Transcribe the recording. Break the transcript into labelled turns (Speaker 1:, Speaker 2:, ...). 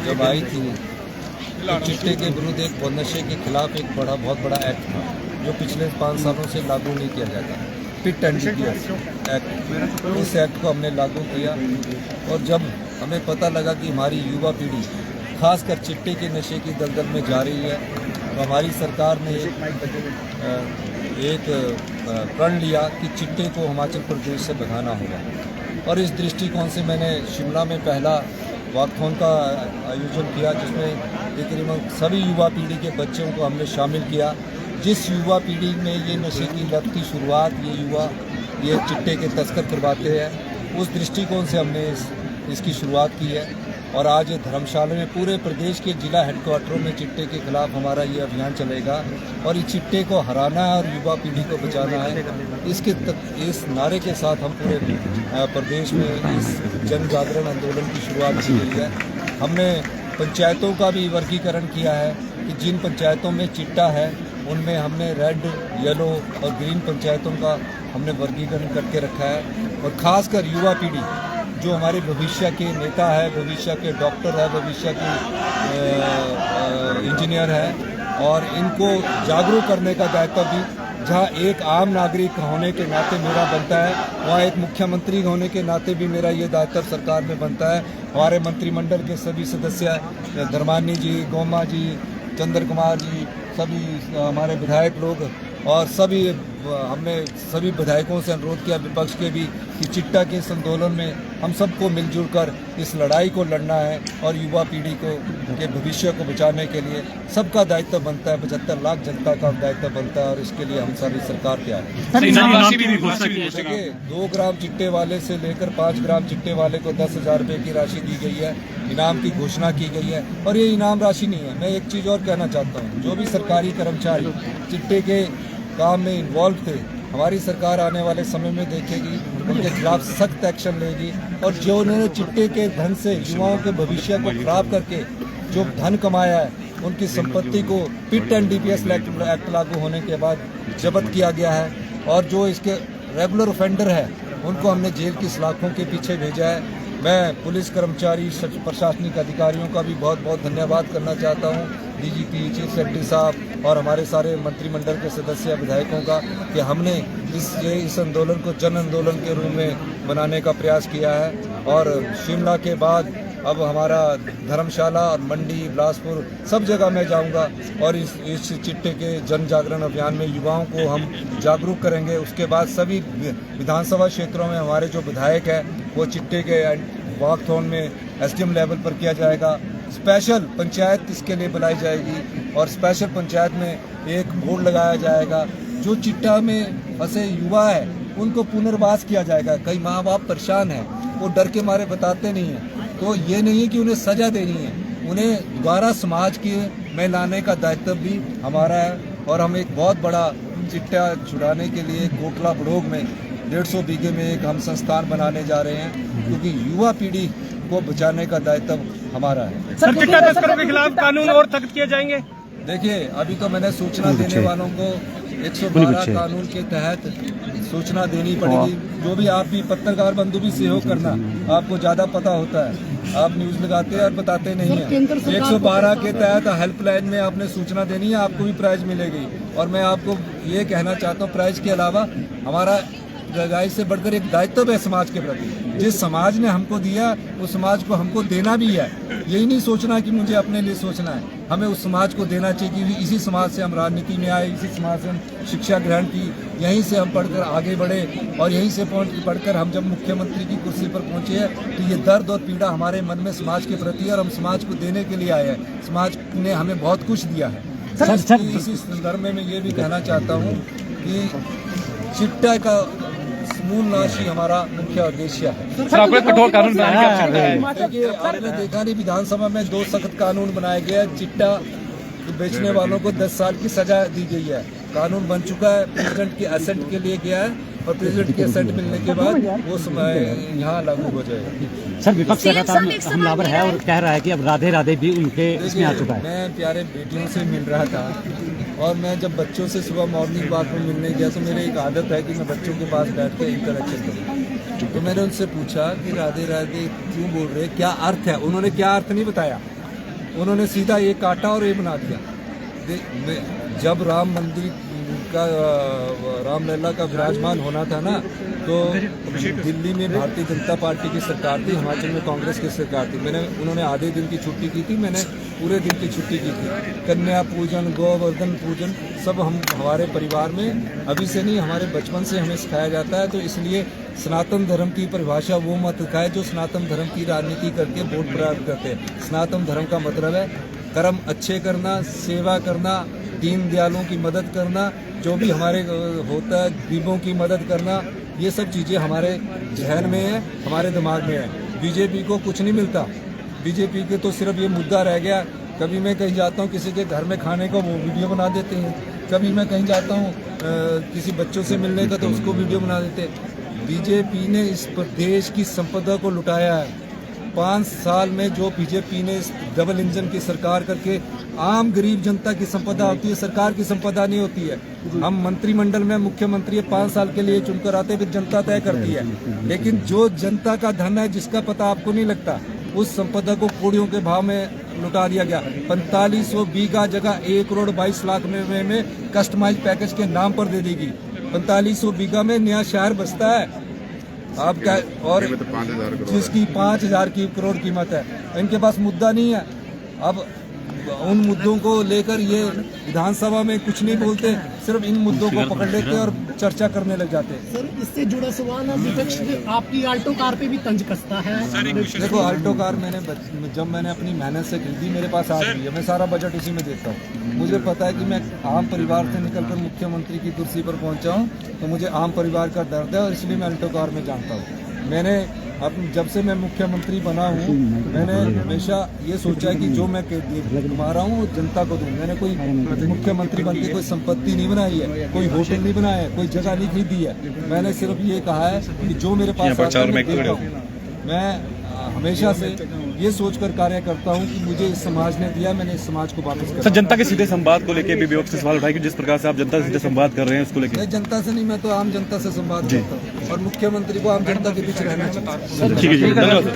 Speaker 1: जब आई थी तो चिट्टे के विरुद्ध एक नशे के खिलाफ एक बहुत बड़ा एक्ट था जो पिछले 5 सालों से लागू नहीं किया जाता, पिट एंड ड्यूटी एक्ट। इस एक्ट को हमने लागू किया और जब हमें पता लगा कि हमारी युवा पीढ़ी खासकर चिट्टे के नशे की दलदल में जा रही है, तो हमारी सरकार ने एक प्रण लिया कि चिट्टे को हिमाचल प्रदेश से भगाना होगा। और इस दृष्टिकोण से मैंने शिमला में पहला वॉकथॉन का आयोजन किया जिसमें तकरीबन सभी युवा पीढ़ी के बच्चों को हमने शामिल किया। जिस युवा पीढ़ी में ये नशे की लत की शुरुआत ये चिट्टे के तस्कर करवाते हैं, उस दृष्टिकोण से हमने इसकी शुरुआत की है। और आज धर्मशाला में पूरे प्रदेश के जिला हेडक्वार्टरों में चिट्टे के खिलाफ हमारा ये अभियान चलेगा और इस चिट्टे को हराना है और युवा पीढ़ी को बचाना है। इस नारे के साथ हम पूरे प्रदेश में इस जन जागरण आंदोलन की शुरुआत की गई है। हमने पंचायतों का भी वर्गीकरण किया है कि जिन पंचायतों में चिट्टा है उनमें हमने रेड, येलो और ग्रीन पंचायतों का हमने वर्गीकरण करके रखा है। और ख़ासकर युवा पीढ़ी जो हमारे भविष्य के नेता है, भविष्य के डॉक्टर है, भविष्य के इंजीनियर है, और इनको जागरूक करने का दायित्व भी जहाँ एक आम नागरिक होने के नाते मेरा बनता है, वहाँ एक मुख्यमंत्री होने के नाते भी मेरा ये दायित्व सरकार में बनता है। हमारे मंत्रिमंडल के सभी सदस्य धर्मानी जी, गोमा जी, चंद्र कुमार जी, सभी हमारे विधायक लोग और हमने सभी विधायकों से अनुरोध किया, विपक्ष के भी, कि चिट्टा के इस आंदोलन में हम सबको मिलजुल कर इस लड़ाई को लड़ना है और युवा पीढ़ी के भविष्य को बचाने के लिए सबका दायित्व बनता है। 75 लाख जनता का दायित्व बनता है और इसके लिए हम सारी सरकार तैयार है। देखिए, 2 ग्राम चिट्टे वाले से लेकर 5 ग्राम चिट्टे वाले को 10,000 रुपये की राशि दी गई है, इनाम की घोषणा की गई है। और ये इनाम राशि नहीं है, मैं एक चीज़ और कहना चाहता हूँ, जो भी सरकारी कर्मचारी चिट्टे के काम में इन्वॉल्व थे, हमारी सरकार आने वाले समय में देखेगी, उनके खिलाफ सख्त एक्शन लेगी। और जो उन्होंने चिट्टे के धन से युवाओं के भविष्य को खराब करके जो धन कमाया है, उनकी संपत्ति को पिट एंड डीपीएस एक्ट लागू होने के बाद जब्त किया गया है। और जो इसके रेगुलर ऑफेंडर है उनको हमने जेल की सलाखों के पीछे भेजा है। मैं पुलिस कर्मचारी, प्रशासनिक अधिकारियों का भी बहुत बहुत धन्यवाद करना चाहता हूँ, डीजीपी, चीफ सेक्रेटरी साहब और हमारे सारे मंत्रिमंडल के सदस्य विधायकों का, कि हमने इस आंदोलन को जन आंदोलन के रूप में बनाने का प्रयास किया है। और शिमला के बाद अब हमारा धर्मशाला और मंडी, बिलासपुर, सब जगह मैं जाऊंगा और इस चिट्टे के जन जागरण अभियान में युवाओं को हम जागरूक करेंगे। उसके बाद सभी विधानसभा क्षेत्रों में हमारे जो विधायक हैं वो चिट्टे के वॉकथॉन में एसडीएम लेवल पर किया जाएगा। स्पेशल पंचायत इसके लिए बुलाई जाएगी और स्पेशल पंचायत में एक बोर्ड लगाया जाएगा। जो चिट्टा में फंसे युवा है उनको पुनर्वास किया जाएगा। कई माँ बाप परेशान हैं, वो डर के मारे बताते नहीं हैं, तो ये नहीं है कि उन्हें सजा देनी है, उन्हें दोबारा समाज के में लाने का दायित्व भी हमारा है। और हम एक बहुत बड़ा चिट्टा छुड़ाने के लिए कोटला बड़ोग में 150 बीघे में एक हम संस्थान बनाने जा रहे हैं, क्योंकि युवा पीढ़ी को बचाने का दायित्व हमारा है।
Speaker 2: सर, चिट्टा तस्करों के खिलाफ कानून और सख्त किए जाएंगे।
Speaker 1: देखिए, अभी तो मैंने सूचना देने वालों को 112 कानून के तहत सूचना देनी पड़ेगी। जो भी आप भी पत्रकार बंधु भी सहयोग करना, आपको ज़्यादा पता होता है, आप न्यूज़ लगाते हैं और बताते नहीं हैं। 112 के तहत हेल्पलाइन में आपने सूचना देनी है, आपको भी प्राइज मिलेगी। और मैं आपको ये कहना चाहता हूँ, प्राइज के अलावा हमारा जगाई से बढ़कर एक दायित्व है समाज के प्रति। जिस समाज ने हमको दिया उस समाज को हमको देना भी है। यही नहीं सोचना कि मुझे अपने लिए सोचना है, हमें उस समाज को देना चाहिए कि इसी समाज से हम राजनीति में आए, इसी समाज से हम शिक्षा ग्रहण की, यहीं से हम पढ़कर आगे बढ़े और यहीं से पढ़कर हम जब मुख्यमंत्री की कुर्सी पर पहुंचे हैं तो ये दर्द और पीड़ा हमारे मन में समाज के प्रति है और हम समाज को देने के लिए आए हैं। समाज ने हमें बहुत कुछ दिया है। इसी संदर्भ में मैं ये भी कहना चाहता हूँ कि चिट्टा का मूल नाश ही हमारा मुख्य उद्देश्य है।
Speaker 2: कठोर कानून
Speaker 1: देखिए, आपने देखा नहीं, विधानसभा में 2 सख्त कानून बनाए गए हैं। चिट्टा बेचने वालों को 10 साल की सजा दी गई है। कानून बन चुका है, प्रेसिडेंट की असेंट के लिए गया है और प्रेसिडेंट की असेंट मिलने के बाद वो समय यहाँ लागू हो जाएगा।
Speaker 3: सर, विपक्ष लगातार हमलावर है और कह रहा है कि अब राधे राधे भी उनके इसमें आ चुका है।
Speaker 1: मैं प्यारे बेटियों से मिल रहा था और मैं जब बच्चों से सुबह मॉर्निंग वॉक में मिलने गया तो मेरी एक आदत है कि मैं बच्चों के पास बैठ के इंटरेक्शन करूँ। तो मैंने उनसे पूछा कि राधे राधे क्यों बोल रहे, क्या अर्थ है। उन्होंने क्या अर्थ नहीं बताया, उन्होंने सीधा ये काटा और ये बना दिया। जब राम मंदिर का रामलला का विराजमान होना था ना, तो दिल्ली में भारतीय जनता पार्टी की सरकार थी, हिमाचल में कांग्रेस की सरकार थी। उन्होंने आधे दिन की छुट्टी की थी, मैंने पूरे दिन की छुट्टी की थी। कन्या पूजन, गोवर्धन पूजन सब हमारे परिवार में अभी से नहीं, हमारे बचपन से हमें सिखाया जाता है। तो इसलिए सनातन धर्म की परिभाषा वो मत सिखाए जो सनातन धर्म की राजनीति करके वोट प्राप्त करते हैं। सनातन धर्म का मतलब है कर्म अच्छे करना, सेवा करना, दीन दयालों की मदद करना, जो भी हमारे होता है गरीबों की मदद करना, ये सब चीज़ें हमारे जहन में है, हमारे दिमाग में है। बीजेपी को कुछ नहीं मिलता। बीजेपी के तो सिर्फ ये मुद्दा रह गया, कभी मैं कहीं जाता हूँ किसी के घर में खाने का वो वीडियो बना देते हैं, कभी मैं कहीं जाता हूँ किसी बच्चों से मिलने का तो उसको वीडियो बना देते हैं। बीजेपी ने इस प्रदेश की संपदा को लुटाया है। 5 साल में जो बीजेपी ने इस डबल इंजन की सरकार करके आम गरीब जनता की संपदा होती है, सरकार की संपदा नहीं होती है। हम मंत्रिमंडल में मुख्यमंत्री 5 साल के लिए चुनकर आते, फिर जनता तय करती है। लेकिन जो जनता का धन है जिसका पता आपको नहीं लगता, उस संपदा को कौड़ियों के भाव में लुटा दिया गया। 4500 बीघा जगह 1 करोड़ 22 लाख में कस्टमाइज पैकेज के नाम पर दे देगी। 4500 बीघा में नया शहर बसता है आप क्या, और जिसकी 5000 की करोड़ कीमत है। इनके पास मुद्दा नहीं है। अब उन मुद्दों को लेकर ये विधानसभा में कुछ नहीं बोलते, सिर्फ इन मुद्दों को पकड़ लेते हैं और चर्चा करने लग जाते हैं।
Speaker 4: सर, इससे जुड़ा सवाल है, विपक्ष आपकी आल्टो कार पे भी तंज कसता है।
Speaker 1: देखो, आल्टो कार जब मैंने अपनी मेहनत से खरीदी, मेरे पास आ गई है, मैं सारा बजट उसी में देता हूँ। मुझे पता है कि मैं आम परिवार से निकलकर मुख्यमंत्री की कुर्सी पर पहुँचा हूँ, तो मुझे आम परिवार का दर्द है और इसलिए मैं आल्टो कार में जानता हूँ। मैंने जब से मैं मुख्यमंत्री बना हूँ, मैंने हमेशा ये सोचा है कि जो मैं कमा रहा हूँ वो जनता को दूँ। मैंने कोई मुख्यमंत्री बन के कोई संपत्ति नहीं बनाई है, कोई होटल नहीं बनाया है, कोई जगह नहीं खरीदी है। मैंने सिर्फ ये कहा है कि जो मेरे पास आता है मैं देता हूँ। मैं हमेशा से ये सोचकर कार्य करता हूँ कि मुझे इस समाज ने दिया, मैंने इस समाज को वापस कर।
Speaker 2: सर, जनता के सीधे संवाद को लेकर भी विपक्ष से सवाल उठाए कि जिस प्रकार से आप जनता से सीधे संवाद कर रहे हैं उसको लेकर।
Speaker 1: जनता से नहीं, मैं तो आम जनता से संवाद करता हूँ और मुख्यमंत्री को आम जनता के बीच रहना चाहिए।
Speaker 2: ठीक है जी, धन्यवाद।